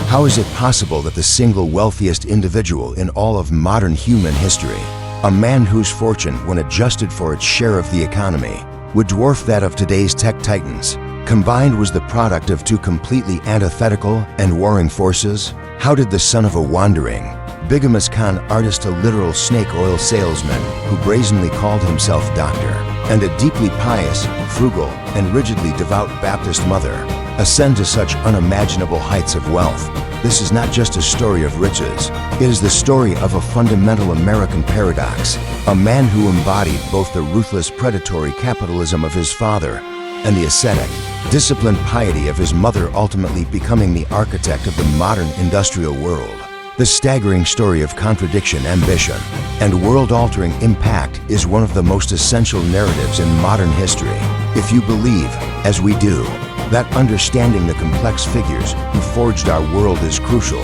How is it possible that the single wealthiest individual in all of modern human history, a man whose fortune, when adjusted for its share of the economy, would dwarf that of today's tech titans, combined was the product of two completely antithetical and warring forces? How did the son of a wandering, bigamous con artist, a literal snake oil salesman who brazenly called himself doctor, and a deeply pious, frugal, and rigidly devout Baptist mother ascend to such unimaginable heights of wealth? This is not just a story of riches. It is the story of a fundamental American paradox, a man who embodied both the ruthless predatory capitalism of his father and the ascetic, disciplined piety of his mother, ultimately becoming the architect of the modern industrial world. The staggering story of contradiction, ambition, and world-altering impact is one of the most essential narratives in modern history. If you believe, as we do, that understanding the complex figures who forged our world is crucial,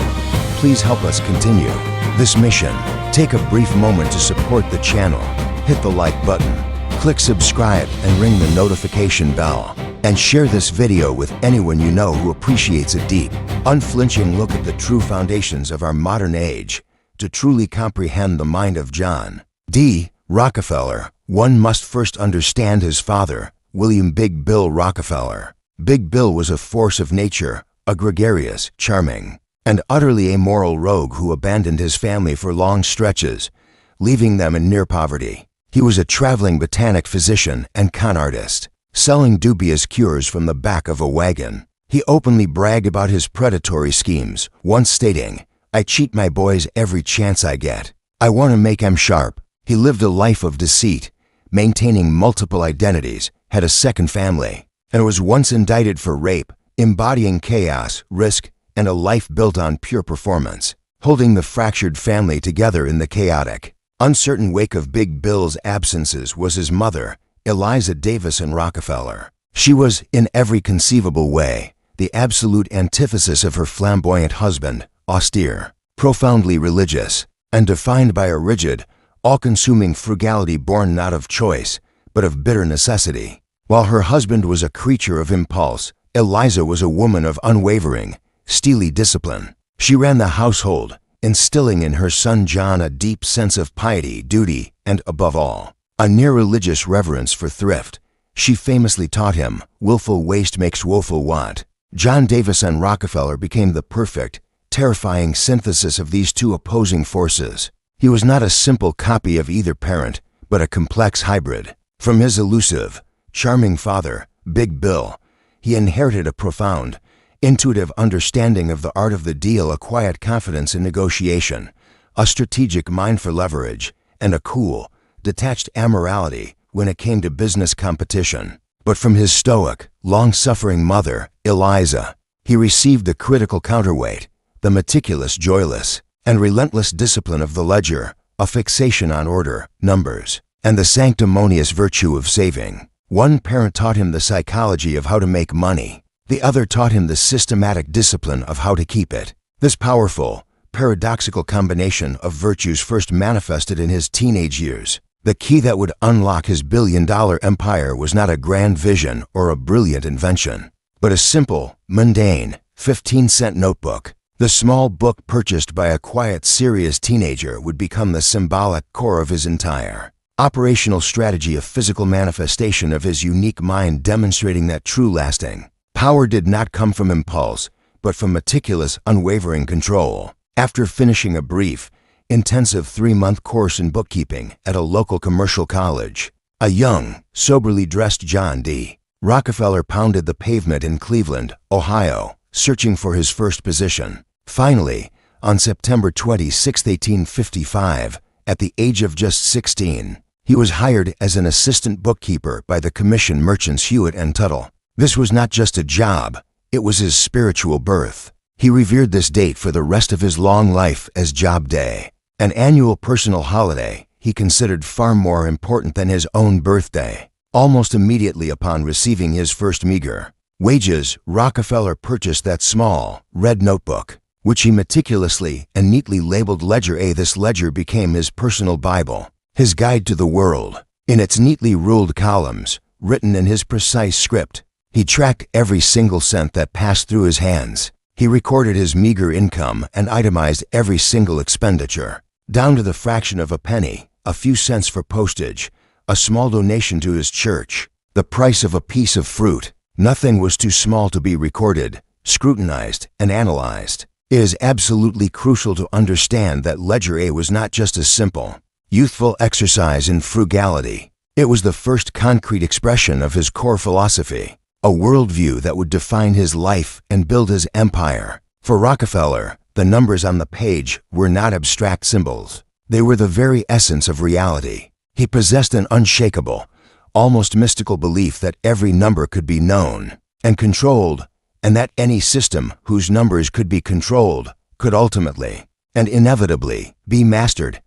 please help us continue this mission. Take a brief moment to support the channel. Hit the like button, click subscribe, and ring the notification bell. And share this video with anyone you know who appreciates a deep, unflinching look at the true foundations of our modern age. To truly comprehend the mind of John D. Rockefeller, one must first understand his father, William Big Bill Rockefeller. Big Bill was a force of nature, a gregarious, charming, and utterly amoral rogue who abandoned his family for long stretches, leaving them in near poverty. He was a traveling botanic physician and con artist, selling dubious cures from the back of a wagon. He openly bragged about his predatory schemes, once stating, "I cheat my boys every chance I get. I want to make 'em sharp." He lived a life of deceit, maintaining multiple identities, had a second family, and was once indicted for rape, embodying chaos, risk, and a life built on pure performance, holding the fractured family together in the chaotic, uncertain wake of Big Bill's absences was his mother, Eliza Davison Rockefeller. She was, in every conceivable way, the absolute antithesis of her flamboyant husband, austere, profoundly religious, and defined by a rigid, all-consuming frugality born not of choice, but of bitter necessity. While her husband was a creature of impulse, Eliza was a woman of unwavering, steely discipline. She ran the household, instilling in her son John a deep sense of piety, duty, and, above all, a near-religious reverence for thrift. She famously taught him, "Willful waste makes woeful want." John Davison Rockefeller became the perfect, terrifying synthesis of these two opposing forces. He was not a simple copy of either parent, but a complex hybrid. From his elusive, charming father, Big Bill, he inherited a profound, intuitive understanding of the art of the deal, a quiet confidence in negotiation, a strategic mind for leverage, and a cool, detached amorality when it came to business competition. But from his stoic, long-suffering mother, Eliza, he received the critical counterweight, the meticulous, joyless, and relentless discipline of the ledger, a fixation on order, numbers, and the sanctimonious virtue of saving. One parent taught him the psychology of how to make money. The other taught him the systematic discipline of how to keep it. This powerful, paradoxical combination of virtues first manifested in his teenage years. The key that would unlock his billion-dollar empire was not a grand vision or a brilliant invention, but a simple, mundane, 15-cent notebook. The small book purchased by a quiet, serious teenager would become the symbolic core of his entire operational strategy, a physical manifestation of his unique mind, demonstrating that true lasting power did not come from impulse, but from meticulous, unwavering control. After finishing a brief, intensive 3-month course in bookkeeping at a local commercial college, a young, soberly dressed John D. Rockefeller pounded the pavement in Cleveland, Ohio, searching for his first position. Finally, on September 26, 1855, at the age of just 16, he was hired as an assistant bookkeeper by the commission merchants Hewitt and Tuttle. This was not just a job, it was his spiritual birth. He revered this date for the rest of his long life as Job Day, an annual personal holiday he considered far more important than his own birthday. Almost immediately upon receiving his first meager wages, Rockefeller purchased that small, red notebook, which he meticulously and neatly labeled Ledger A. This ledger became his personal Bible, his guide to the world. In its neatly ruled columns, written in his precise script, he tracked every single cent that passed through his hands. He recorded his meager income and itemized every single expenditure, down to the fraction of a penny, a few cents for postage, a small donation to his church, the price of a piece of fruit. Nothing was too small to be recorded, scrutinized, and analyzed. It is absolutely crucial to understand that Ledger A was not just a simple, youthful exercise in frugality. It was the first concrete expression of his core philosophy, a worldview that would define his life and build his empire. For Rockefeller, the numbers on the page were not abstract symbols. They were the very essence of reality. He possessed an unshakable, almost mystical belief that every number could be known and controlled, and that any system whose numbers could be controlled could ultimately and inevitably be mastered.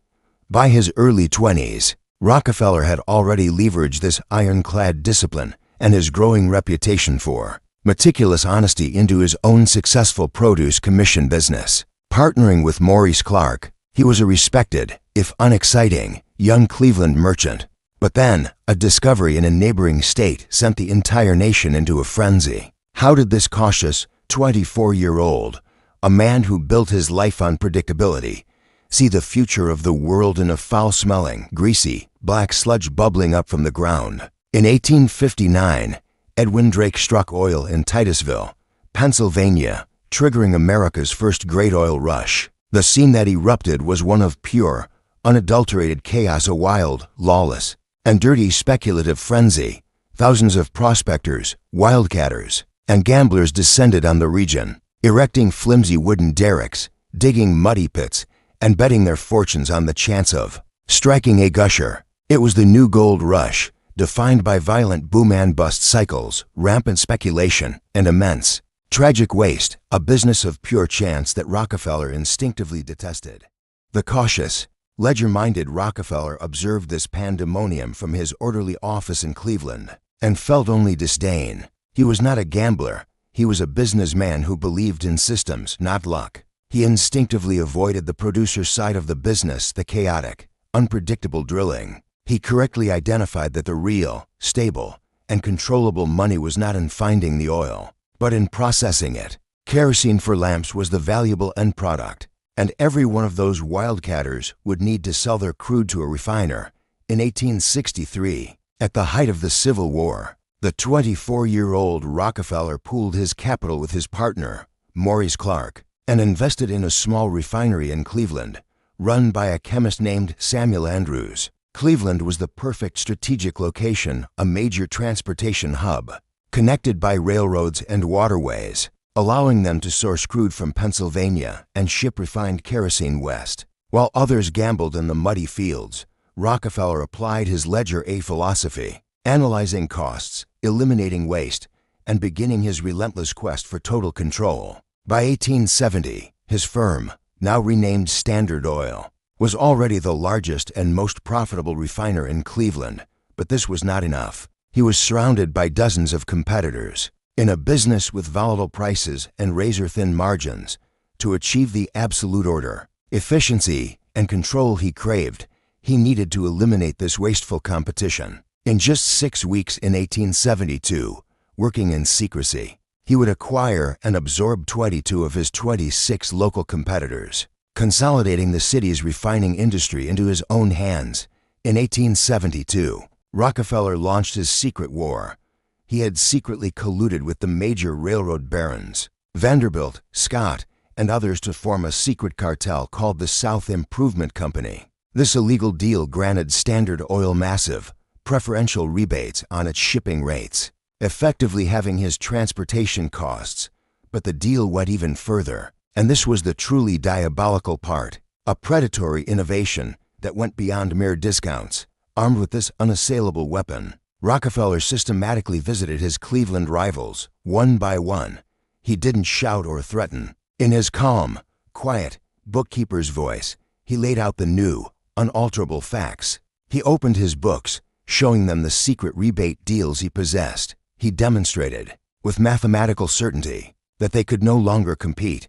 By his early 20s, Rockefeller had already leveraged this ironclad discipline and his growing reputation for meticulous honesty into his own successful produce commission business. Partnering with Maurice Clark, he was a respected, if unexciting, young Cleveland merchant. But then, a discovery in a neighboring state sent the entire nation into a frenzy. How did this cautious, 24-year-old, a man who built his life on predictability, see the future of the world in a foul-smelling, greasy, black sludge bubbling up from the ground? In 1859, Edwin Drake struck oil in Titusville, Pennsylvania, triggering America's first great oil rush. The scene that erupted was one of pure, unadulterated chaos, a wild, lawless, and dirty speculative frenzy. Thousands of prospectors, wildcatters, and gamblers descended on the region, erecting flimsy wooden derricks, digging muddy pits, and betting their fortunes on the chance of striking a gusher. It was the new gold rush, defined by violent boom-and-bust cycles, rampant speculation, and immense, tragic waste, a business of pure chance that Rockefeller instinctively detested. The cautious, ledger-minded Rockefeller observed this pandemonium from his orderly office in Cleveland and felt only disdain. He was not a gambler. He was a businessman who believed in systems, not luck. He instinctively avoided the producer side of the business, the chaotic, unpredictable drilling. He correctly identified that the real, stable, and controllable money was not in finding the oil, but in processing it. Kerosene for lamps was the valuable end product, and every one of those wildcatters would need to sell their crude to a refiner. In 1863, at the height of the Civil War, the 24-year-old Rockefeller pooled his capital with his partner, Maurice Clark, and invested in a small refinery in Cleveland, run by a chemist named Samuel Andrews. Cleveland was the perfect strategic location, a major transportation hub, connected by railroads and waterways, allowing them to source crude from Pennsylvania and ship refined kerosene west. While others gambled in the muddy fields, Rockefeller applied his Ledger A philosophy, analyzing costs, eliminating waste, and beginning his relentless quest for total control. By 1870, his firm, now renamed Standard Oil, was already the largest and most profitable refiner in Cleveland, but this was not enough. He was surrounded by dozens of competitors. In a business with volatile prices and razor-thin margins, to achieve the absolute order, efficiency, and control he craved, he needed to eliminate this wasteful competition. In just 6 weeks in 1872, working in secrecy, he would acquire and absorb 22 of his 26 local competitors, consolidating the city's refining industry into his own hands. In 1872, Rockefeller launched his secret war. He had secretly colluded with the major railroad barons, Vanderbilt, Scott, and others to form a secret cartel called the South Improvement Company. This illegal deal granted Standard Oil massive, preferential rebates on its shipping rates, effectively having his transportation costs. But the deal went even further, and this was the truly diabolical part, a predatory innovation that went beyond mere discounts. Armed with this unassailable weapon, Rockefeller systematically visited his Cleveland rivals, one by one. He didn't shout or threaten. In his calm, quiet, bookkeeper's voice, he laid out the new, unalterable facts. He opened his books, showing them the secret rebate deals he possessed. He demonstrated, with mathematical certainty, that they could no longer compete.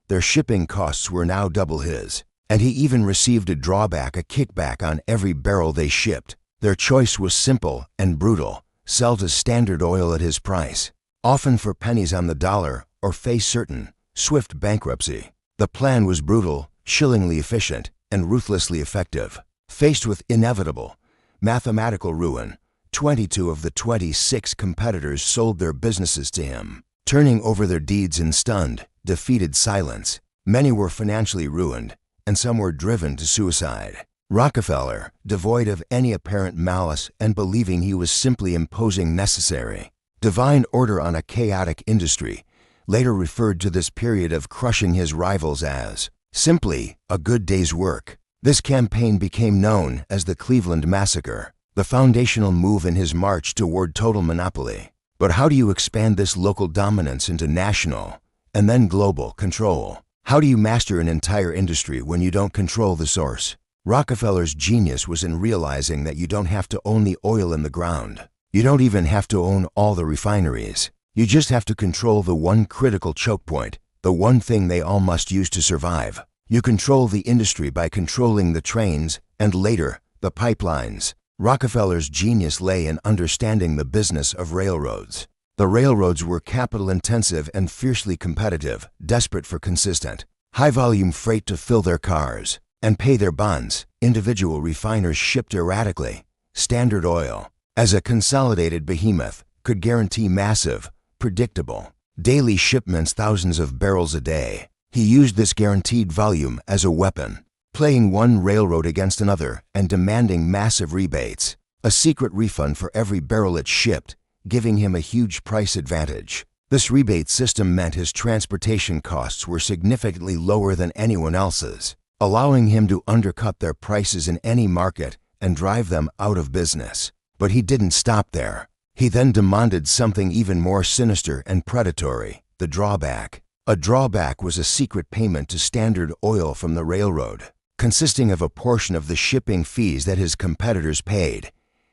Their shipping costs were now double his, and he even received a drawback, a kickback on every barrel they shipped. Their choice was simple and brutal: sell to Standard Oil at his price, often for pennies on the dollar, or face certain, swift bankruptcy. The plan was brutal, chillingly efficient, and ruthlessly effective. Faced with inevitable, mathematical ruin, 22 of the 26 competitors sold their businesses to him, turning over their deeds in stunned, defeated silence. Many were financially ruined, and some were driven to suicide. Rockefeller, devoid of any apparent malice and believing he was simply imposing necessary, divine order on a chaotic industry, later referred to this period of crushing his rivals as simply a good day's work. This campaign became known as the Cleveland Massacre, the foundational move in his march toward total monopoly. But how do you expand this local dominance into national and then global control? How do you master an entire industry when you don't control the source? Rockefeller's genius was in realizing that you don't have to own the oil in the ground. You don't even have to own all the refineries. You just have to control the one critical choke point, the one thing they all must use to survive. You control the industry by controlling the trains and later, the pipelines. Rockefeller's genius lay in understanding the business of railroads. The railroads were capital-intensive and fiercely competitive, desperate for consistent, high-volume freight to fill their cars and pay their bonds. Individual refiners shipped erratically. Standard Oil, as a consolidated behemoth, could guarantee massive, predictable, daily shipments, thousands of barrels a day. He used this guaranteed volume as a weapon, playing one railroad against another and demanding massive rebates, a secret refund for every barrel it shipped, giving him a huge price advantage. This rebate system meant his transportation costs were significantly lower than anyone else's, allowing him to undercut their prices in any market and drive them out of business. But he didn't stop there. He then demanded something even more sinister and predatory: the drawback. A drawback was a secret payment to Standard Oil from the railroad, consisting of a portion of the shipping fees that his competitors paid.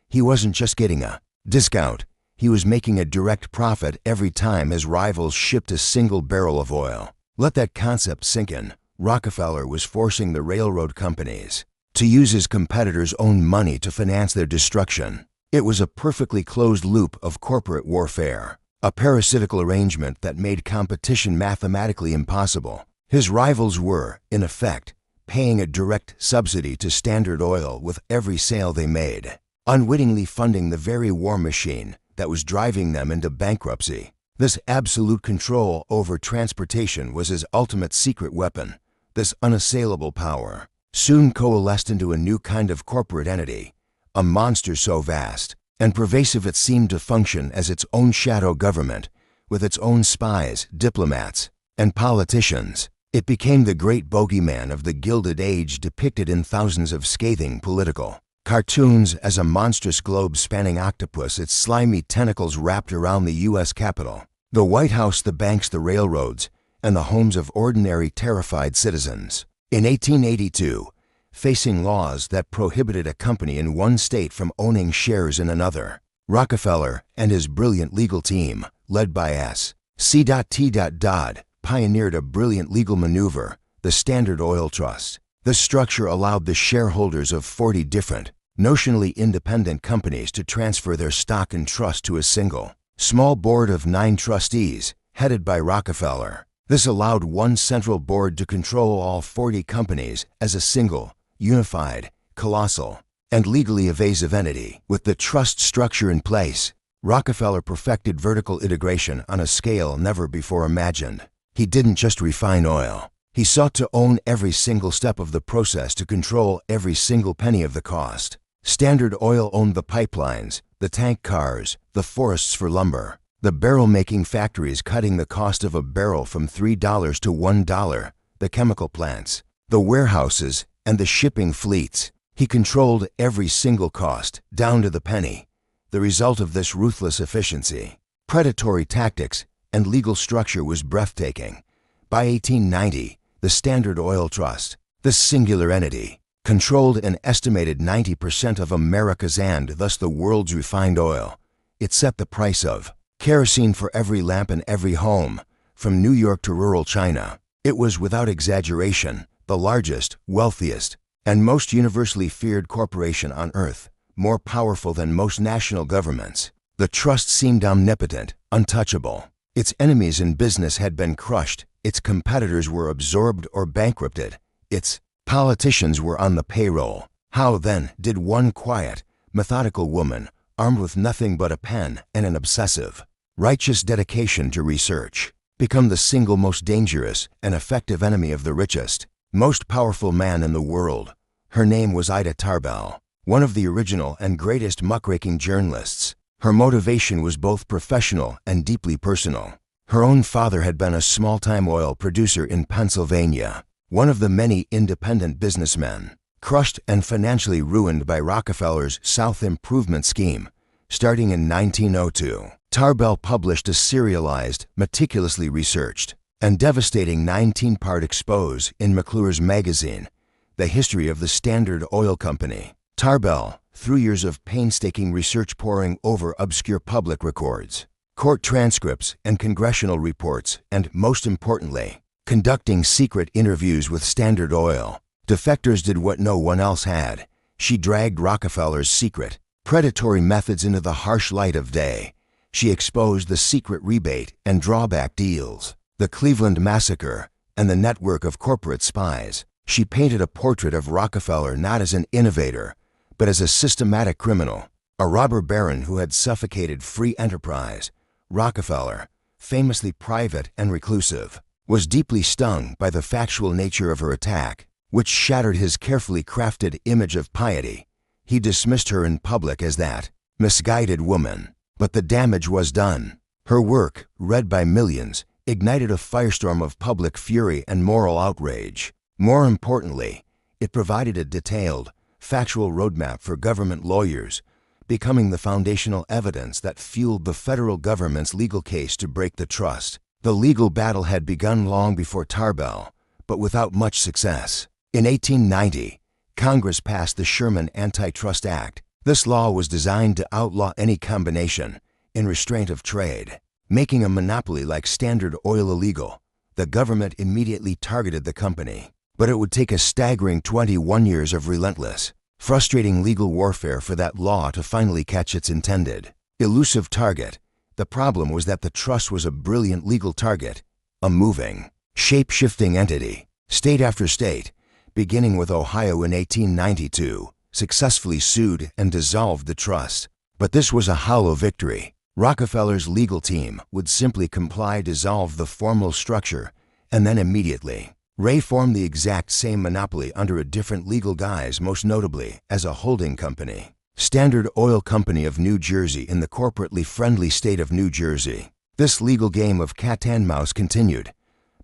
He wasn't just getting a discount, he was making a direct profit every time his rivals shipped a single barrel of oil. Let that concept sink in. Rockefeller was forcing the railroad companies to use his competitors' own money to finance their destruction. It was a perfectly closed loop of corporate warfare, a parasitical arrangement that made competition mathematically impossible. His rivals were, in effect, paying a direct subsidy to Standard Oil with every sale they made, unwittingly funding the very war machine that was driving them into bankruptcy. This absolute control over transportation was his ultimate secret weapon. This unassailable power soon coalesced into a new kind of corporate entity, a monster so vast and pervasive it seemed to function as its own shadow government, with its own spies, diplomats, and politicians. It became the great bogeyman of the Gilded Age, depicted in thousands of scathing political cartoons as a monstrous globe-spanning octopus, its slimy tentacles wrapped around the U.S. Capitol, the White House, the banks, the railroads, and the homes of ordinary terrified citizens. In 1882, facing laws that prohibited a company in one state from owning shares in another, Rockefeller and his brilliant legal team, led by S.C. T. Dodd, pioneered a brilliant legal maneuver, the Standard Oil Trust. This structure allowed the shareholders of 40 different, notionally independent companies to transfer their stock and trust to a single, small board of 9 trustees, headed by Rockefeller. This allowed one central board to control all 40 companies as a single, unified, colossal, and legally evasive entity. With the trust structure in place, Rockefeller perfected vertical integration on a scale never before imagined. He didn't just refine oil. He sought to own every single step of the process, to control every single penny of the cost. Standard Oil owned the pipelines, the tank cars, the forests for lumber, the barrel-making factories cutting the cost of a barrel from $3 to $1, the chemical plants, the warehouses, and the shipping fleets. He controlled every single cost, down to the penny. The result of this ruthless efficiency, predatory tactics, and legal structure was breathtaking. By 1890, the Standard Oil Trust, this singular entity, controlled an estimated 90% of America's and thus the world's refined oil. It set the price of kerosene for every lamp in every home, from New York to rural China. It was, without exaggeration, the largest, wealthiest, and most universally feared corporation on earth, more powerful than most national governments. The trust seemed omnipotent, untouchable. Its enemies in business had been crushed, its competitors were absorbed or bankrupted, its politicians were on the payroll. How, then, did one quiet, methodical woman, armed with nothing but a pen and an obsessive, righteous dedication to research, become the single most dangerous and effective enemy of the richest, most powerful man in the world? Her name was Ida Tarbell, one of the original and greatest muckraking journalists. Her motivation was both professional and deeply personal. Her own father had been a small-time oil producer in Pennsylvania, one of the many independent businessmen. Crushed and financially ruined by Rockefeller's South Improvement Scheme, starting in 1902, Tarbell published a serialized, meticulously researched, and devastating 19-part expose in McClure's magazine, The History of the Standard Oil Company. Tarbell, through years of painstaking research poring over obscure public records, court transcripts and congressional reports, and, most importantly, conducting secret interviews with Standard Oil, defectors did what no one else had. She dragged Rockefeller's secret, predatory methods into the harsh light of day. She exposed the secret rebate and drawback deals, the Cleveland Massacre, and the network of corporate spies. She painted a portrait of Rockefeller not as an innovator, but as a systematic criminal, a robber baron who had suffocated free enterprise. Rockefeller, famously private and reclusive, was deeply stung by the factual nature of her attack, which shattered his carefully crafted image of piety. He dismissed her in public as that misguided woman. But the damage was done. Her work, read by millions, ignited a firestorm of public fury and moral outrage. More importantly, it provided a detailed, factual roadmap for government lawyers, becoming the foundational evidence that fueled the federal government's legal case to break the trust. The legal battle had begun long before Tarbell, but without much success. In 1890, Congress passed the Sherman Antitrust Act. This law was designed to outlaw any combination in restraint of trade, making a monopoly like Standard Oil illegal. The government immediately targeted the company, but it would take a staggering 21 years of relentless, frustrating legal warfare for that law to finally catch its intended, elusive target. The problem was that the trust was a brilliant legal target, a moving, shape-shifting entity. State after state, beginning with Ohio in 1892, successfully sued and dissolved the trust. But this was a hollow victory. Rockefeller's legal team would simply comply, dissolve the formal structure, and then immediately reform the exact same monopoly under a different legal guise, most notably as a holding company. Standard Oil Company of New Jersey in the corporately friendly state of New Jersey. This legal game of cat and mouse continued,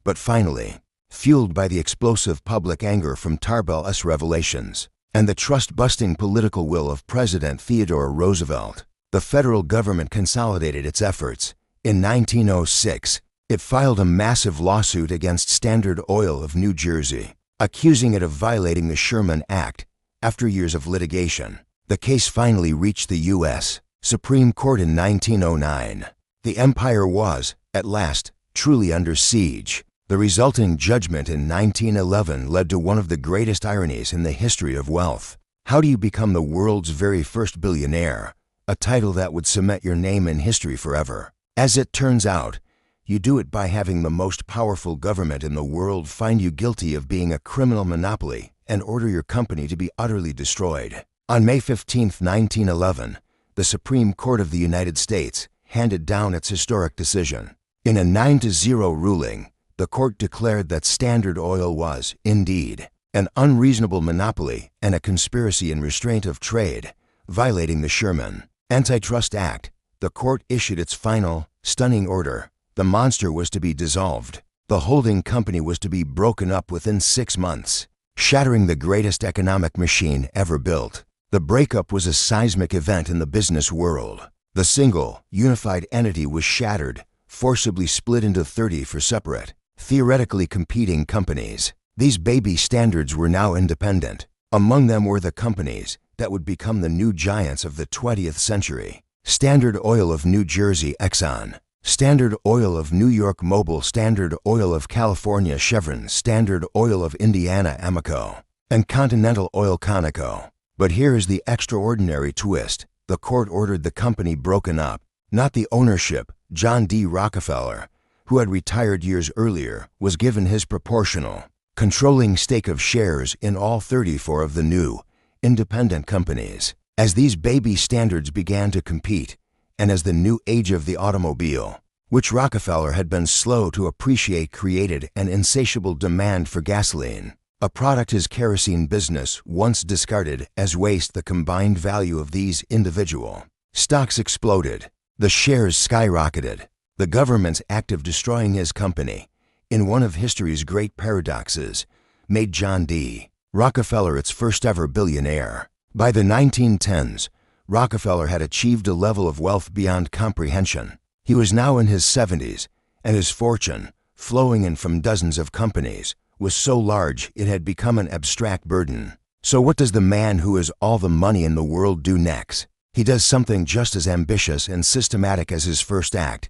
but finally, fueled by the explosive public anger from Tarbell's revelations and the trust-busting political will of President Theodore Roosevelt, the federal government consolidated its efforts. In 1906, it filed a massive lawsuit against Standard Oil of New Jersey, accusing it of violating the Sherman Act. After years of litigation, the case finally reached the U.S. Supreme Court in 1909. The empire was, at last, truly under siege. The resulting judgment in 1911 led to one of the greatest ironies in the history of wealth. How do you become the world's very first billionaire? A title that would cement your name in history forever. As it turns out, you do it by having the most powerful government in the world find you guilty of being a criminal monopoly and order your company to be utterly destroyed. On May 15, 1911, the Supreme Court of the United States handed down its historic decision. In a 9-0 ruling, the court declared that Standard Oil was, indeed, an unreasonable monopoly and a conspiracy in restraint of trade, violating the Sherman Antitrust Act. The court issued its final, stunning order. The monster was to be dissolved. The holding company was to be broken up within 6 months, shattering the greatest economic machine ever built. The breakup was a seismic event in the business world. The single, unified entity was shattered, forcibly split into 34 separate, theoretically competing companies. These baby standards were now independent. Among them were the companies that would become the new giants of the 20th century. Standard Oil of New Jersey, Exxon; Standard Oil of New York, Mobil; Standard Oil of California, Chevron; Standard Oil of Indiana, Amoco; and Continental Oil, Conoco. But here is the extraordinary twist. The court ordered the company broken up. Not the ownership, John D. Rockefeller, who had retired years earlier, was given his proportional, controlling stake of shares in all 34 of the new, independent companies. As these baby standards began to compete, and as the new age of the automobile, which Rockefeller had been slow to appreciate, created an insatiable demand for gasoline, a product his kerosene business once discarded as waste, the combined value of these individual stocks exploded. The shares skyrocketed. The government's act of destroying his company, in one of history's great paradoxes, made John D. Rockefeller its first ever billionaire. By the 1910s, Rockefeller had achieved a level of wealth beyond comprehension. He was now in his 70s, and his fortune, flowing in from dozens of companies, was so large it had become an abstract burden. So what does the man who has all the money in the world do next? He does something just as ambitious and systematic as his first act.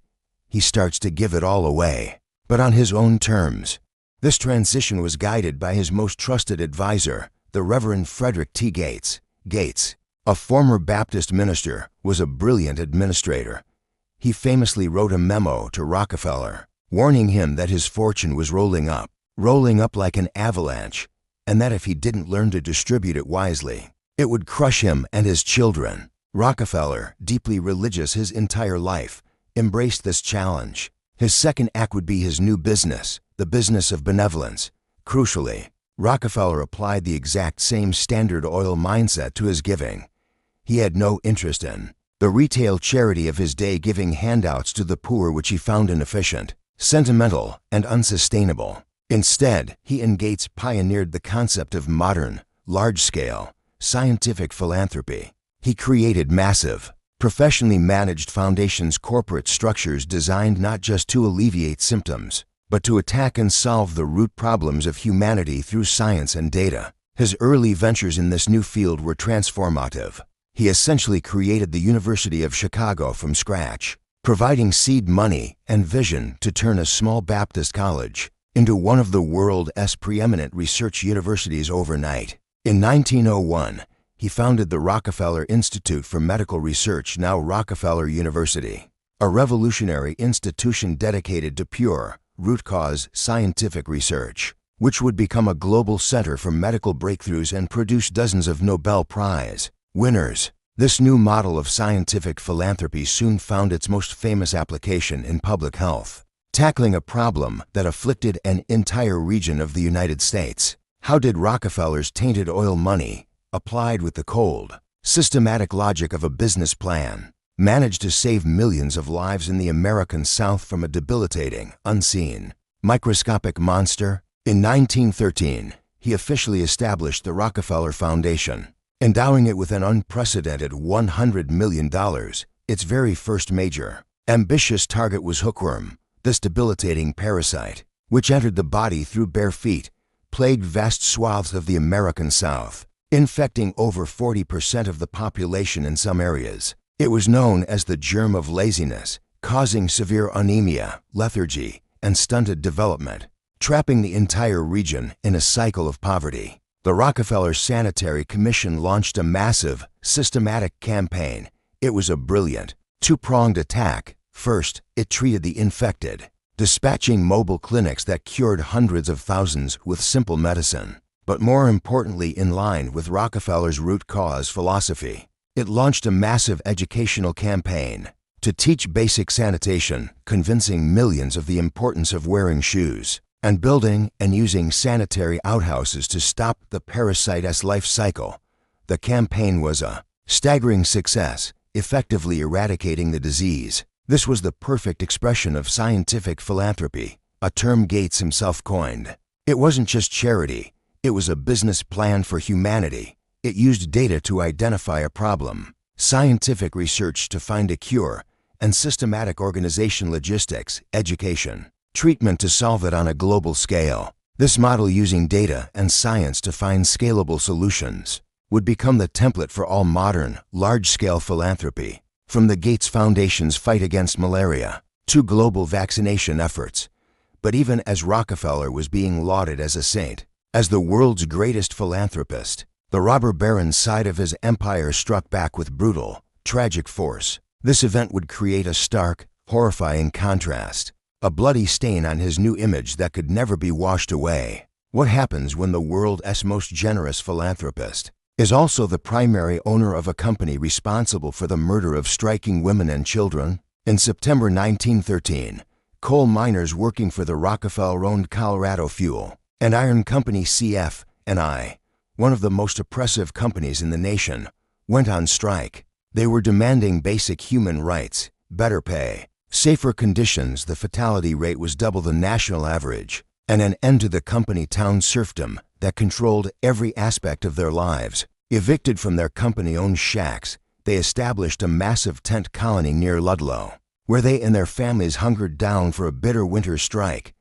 He starts to give it all away, but on his own terms. This transition was guided by his most trusted advisor, the Reverend Frederick T. Gates. Gates, a former Baptist minister, was a brilliant administrator. He famously wrote a memo to Rockefeller, warning him that his fortune was rolling up like an avalanche, and that if he didn't learn to distribute it wisely, it would crush him and his children. Rockefeller, deeply religious his entire life, embraced this challenge. His second act would be his new business, the business of benevolence. Crucially, Rockefeller applied the exact same Standard Oil mindset to his giving. He had no interest in the retail charity of his day, giving handouts to the poor, which he found inefficient, sentimental, and unsustainable. Instead, he and Gates pioneered the concept of modern, large-scale, scientific philanthropy. He created massive, professionally managed foundations, corporate structures designed not just to alleviate symptoms, but to attack and solve the root problems of humanity through science and data. His early ventures in this new field were transformative. He essentially created the University of Chicago from scratch, providing seed money and vision to turn a small Baptist college into one of the world's preeminent research universities overnight. In 1901, he founded the Rockefeller Institute for Medical Research, now Rockefeller University, a revolutionary institution dedicated to pure, root-cause scientific research, which would become a global center for medical breakthroughs and produce dozens of Nobel Prize winners. This new model of scientific philanthropy soon found its most famous application in public health, tackling a problem that afflicted an entire region of the United States. How did Rockefeller's tainted oil money, applied with the cold, systematic logic of a business plan, manage to save millions of lives in the American South from a debilitating, unseen, microscopic monster? In 1913, he officially established the Rockefeller Foundation, endowing it with an unprecedented $100 million. Its very first major, ambitious target was hookworm, this debilitating parasite, which entered the body through bare feet, plagued vast swaths of the American South, infecting over 40% of the population in some areas. It was known as the germ of laziness, causing severe anemia, lethargy, and stunted development, trapping the entire region in a cycle of poverty. The Rockefeller Sanitary Commission launched a massive, systematic campaign. It was a brilliant, two-pronged attack. First, it treated the infected, dispatching mobile clinics that cured hundreds of thousands with simple medicine. But more importantly, in line with Rockefeller's root cause philosophy, it launched a massive educational campaign to teach basic sanitation, convincing millions of the importance of wearing shoes and building and using sanitary outhouses to stop the parasite's life cycle. The campaign was a staggering success, effectively eradicating the disease. This was the perfect expression of scientific philanthropy, a term Gates himself coined. It wasn't just charity, it was a business plan for humanity. It used data to identify a problem, scientific research to find a cure, and systematic organization, logistics, education, treatment to solve it on a global scale. This model, using data and science to find scalable solutions, would become the template for all modern, large-scale philanthropy. From the Gates Foundation's fight against malaria to global vaccination efforts. But even as Rockefeller was being lauded as a saint, as the world's greatest philanthropist, the robber baron side of his empire struck back with brutal, tragic force. This event would create a stark, horrifying contrast. a bloody stain on his new image that could never be washed away. What happens when the world's most generous philanthropist is also the primary owner of a company responsible for the murder of striking women and children? In September 1913, coal miners working for the Rockefeller-owned Colorado Fuel and Iron Company CF&I, one of the most oppressive companies in the nation, went on strike. They were demanding basic human rights, better pay, safer conditions. The fatality rate was double the national average, and an end to the company town serfdom that controlled every aspect of their lives. Evicted from their company-owned shacks, they established a massive tent colony near Ludlow, where they and their families hungered down for a bitter winter strike.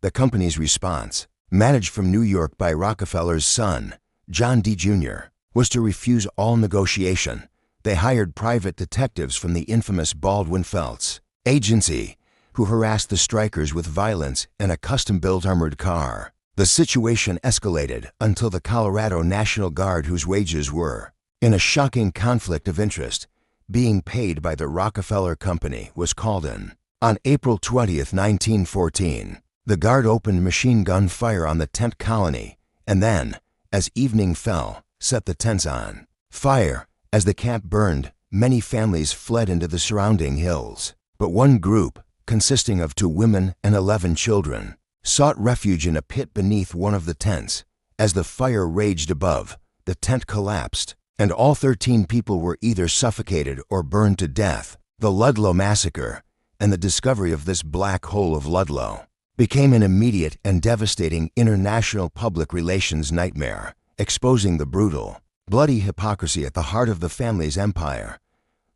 The company's response, managed from New York by Rockefeller's son, John D. Jr., was to refuse all negotiation. They hired private detectives from the infamous Baldwin Felts agency, who harassed the strikers with violence in a custom-built armored car. The situation escalated until the Colorado National Guard, whose wages were, in a shocking conflict of interest, being paid by the Rockefeller Company, was called in. On April 20, 1914, the Guard opened machine gun fire on the tent colony and then, as evening fell, set the tents on fire. As the camp burned, many families fled into the surrounding hills. But one group, consisting of 2 women and 11 children, sought refuge in a pit beneath one of the tents. As the fire raged above, the tent collapsed, and all 13 people were either suffocated or burned to death. The Ludlow Massacre, and the discovery of this black hole of Ludlow, became an immediate and devastating international public relations nightmare, exposing the brutal, bloody hypocrisy at the heart of the family's empire.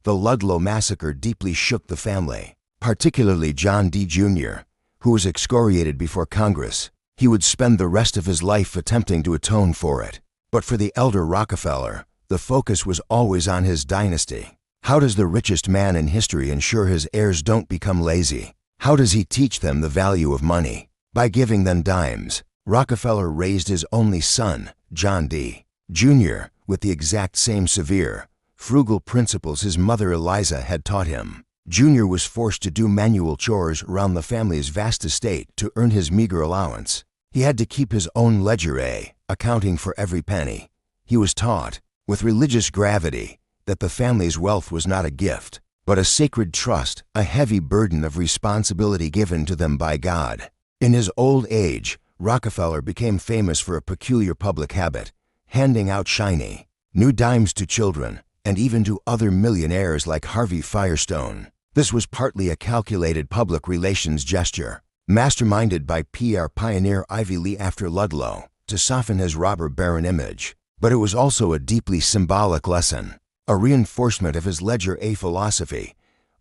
The Ludlow Massacre deeply shook the family, particularly John D. Jr., who was excoriated before Congress. He would spend the rest of his life attempting to atone for it. But for the elder Rockefeller, the focus was always on his dynasty. How does the richest man in history ensure his heirs don't become lazy? How does he teach them the value of money? By giving them dimes. Rockefeller raised his only son, John D. Jr., with the exact same severe, frugal principles his mother Eliza had taught him. Jr. was forced to do manual chores around the family's vast estate to earn his meager allowance. He had to keep his own ledger, accounting for every penny. He was taught, with religious gravity, that the family's wealth was not a gift, but a sacred trust, a heavy burden of responsibility given to them by God. In his old age, Rockefeller became famous for a peculiar public habit, handing out shiny, new dimes to children, and even to other millionaires like Harvey Firestone. This was partly a calculated public relations gesture, masterminded by PR pioneer Ivy Lee after Ludlow, to soften his robber baron image. But it was also a deeply symbolic lesson, a reinforcement of his ledger A philosophy,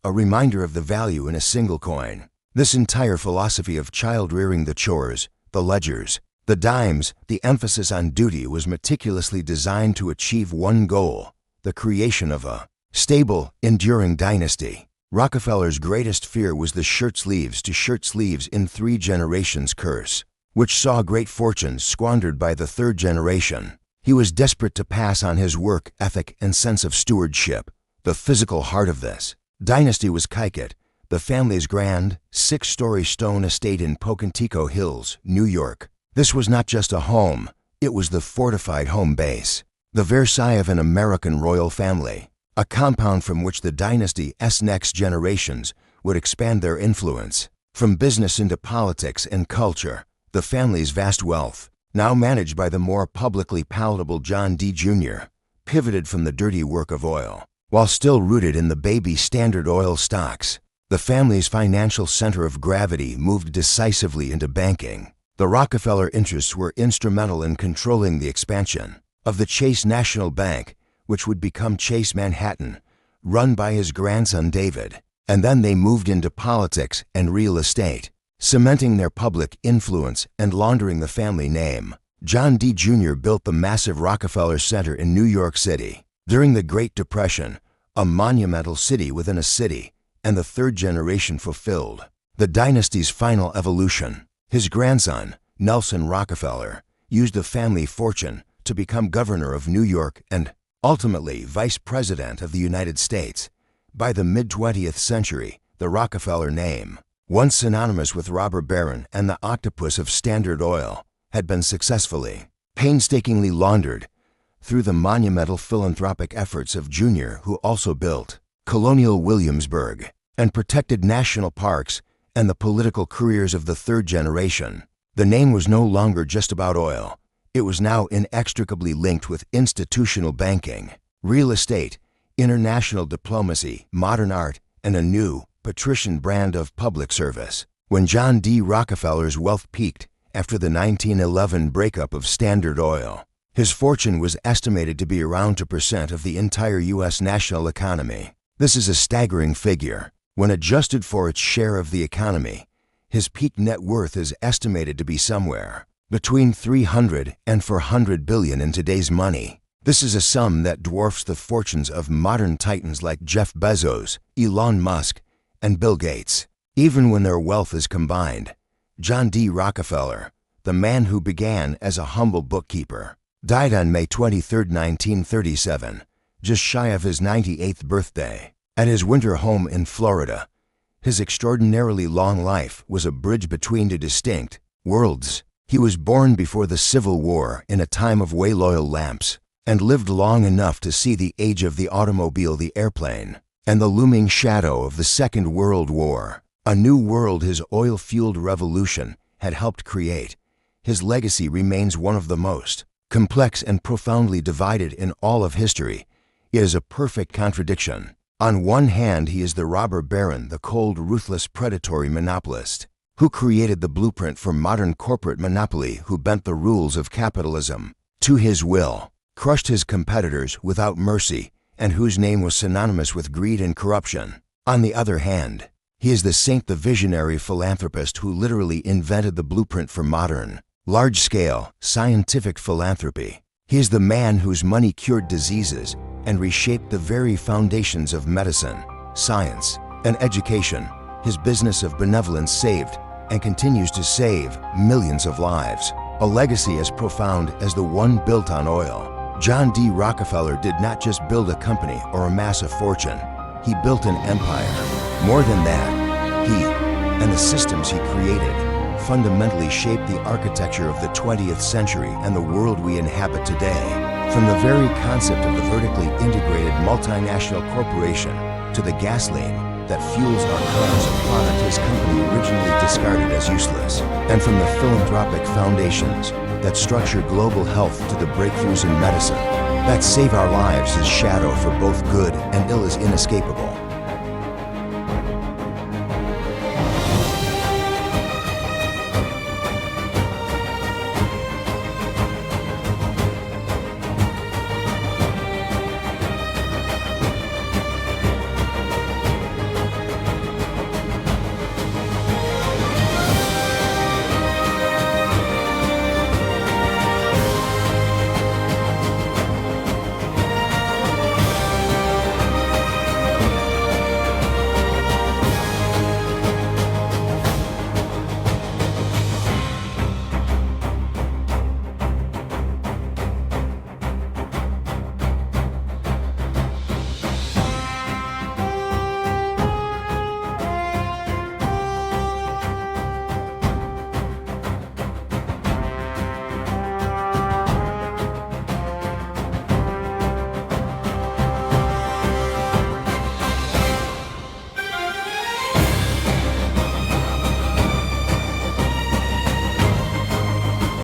a reminder of the value in a single coin. This entire philosophy of child-rearing, the chores, the ledgers, the dimes, the emphasis on duty was meticulously designed to achieve one goal: the creation of a stable, enduring dynasty. Rockefeller's greatest fear was the shirt sleeves to shirt sleeves in 3 generations curse, which saw great fortunes squandered by the 3rd generation. He was desperate to pass on his work ethic and sense of stewardship. The physical heart of this dynasty was Kykuit, the family's grand, 6-story stone estate in Pocantico Hills, New York. This was not just a home, it was the fortified home base, the Versailles of an American royal family, a compound from which the dynasty's next generations would expand their influence. From business into politics and culture, the family's vast wealth, now managed by the more publicly palatable John D. Jr., pivoted from the dirty work of oil. While still rooted in the baby Standard Oil stocks, the family's financial center of gravity moved decisively into banking. The Rockefeller interests were instrumental in controlling the expansion of the Chase National Bank, which would become Chase Manhattan, run by his grandson David. And then they moved into politics and real estate, cementing their public influence and laundering the family name. John D. Jr. built the massive Rockefeller Center in New York City during the Great Depression, a monumental city within a city, and the 3rd generation fulfilled the dynasty's final evolution. His grandson, Nelson Rockefeller, used the family fortune to become governor of New York and, ultimately, vice president of the United States. By the mid-20th century, the Rockefeller name once synonymous with robber baron and the octopus of Standard Oil, had been successfully, painstakingly laundered through the monumental philanthropic efforts of Junior, who also built Colonial Williamsburg and protected national parks and the political careers of the third generation. The name was no longer just about oil. It was now inextricably linked with institutional banking, real estate, international diplomacy, modern art, and a new, patrician brand of public service. When John D. Rockefeller's wealth peaked after the 1911 breakup of Standard Oil, his fortune was estimated to be around 2% of the entire U.S. national economy. This is a staggering figure. When adjusted for its share of the economy, his peak net worth is estimated to be somewhere between 300 and 400 billion in today's money. This is a sum that dwarfs the fortunes of modern titans like Jeff Bezos, Elon Musk, and Bill Gates. Even when their wealth is combined, John D. Rockefeller, the man who began as a humble bookkeeper, died on May 23, 1937, just shy of his 98th birthday. At his winter home in Florida, his extraordinarily long life was a bridge between two distinct worlds. He was born before the Civil War in a time of wayloyal lamps, and lived long enough to see the age of the automobile, the airplane, and the looming shadow of the Second World War, a new world his oil-fueled revolution had helped create. His legacy remains one of the most complex and profoundly divided in all of history. It is a perfect contradiction. On one hand, he is the robber baron, the cold, ruthless, predatory monopolist, who created the blueprint for modern corporate monopoly, who bent the rules of capitalism to his will, crushed his competitors without mercy, and whose name was synonymous with greed and corruption. On the other hand, he is the saint, the visionary philanthropist who literally invented the blueprint for modern, large-scale, scientific philanthropy. He is the man whose money cured diseases and reshaped the very foundations of medicine, science, and education. His business of benevolence saved and continues to save millions of lives, a legacy as profound as the one built on oil. John D. Rockefeller did not just build a company or amass a fortune. He built an empire. More than that, he and the systems he created fundamentally shaped the architecture of the 20th century and the world we inhabit today. From the very concept of the vertically integrated multinational corporation to the gasoline that fuels our cars, a product his company originally discarded as useless, and from the philanthropic foundations that structure global health to the breakthroughs in medicine that save our lives, his shadow for both good and ill is inescapable.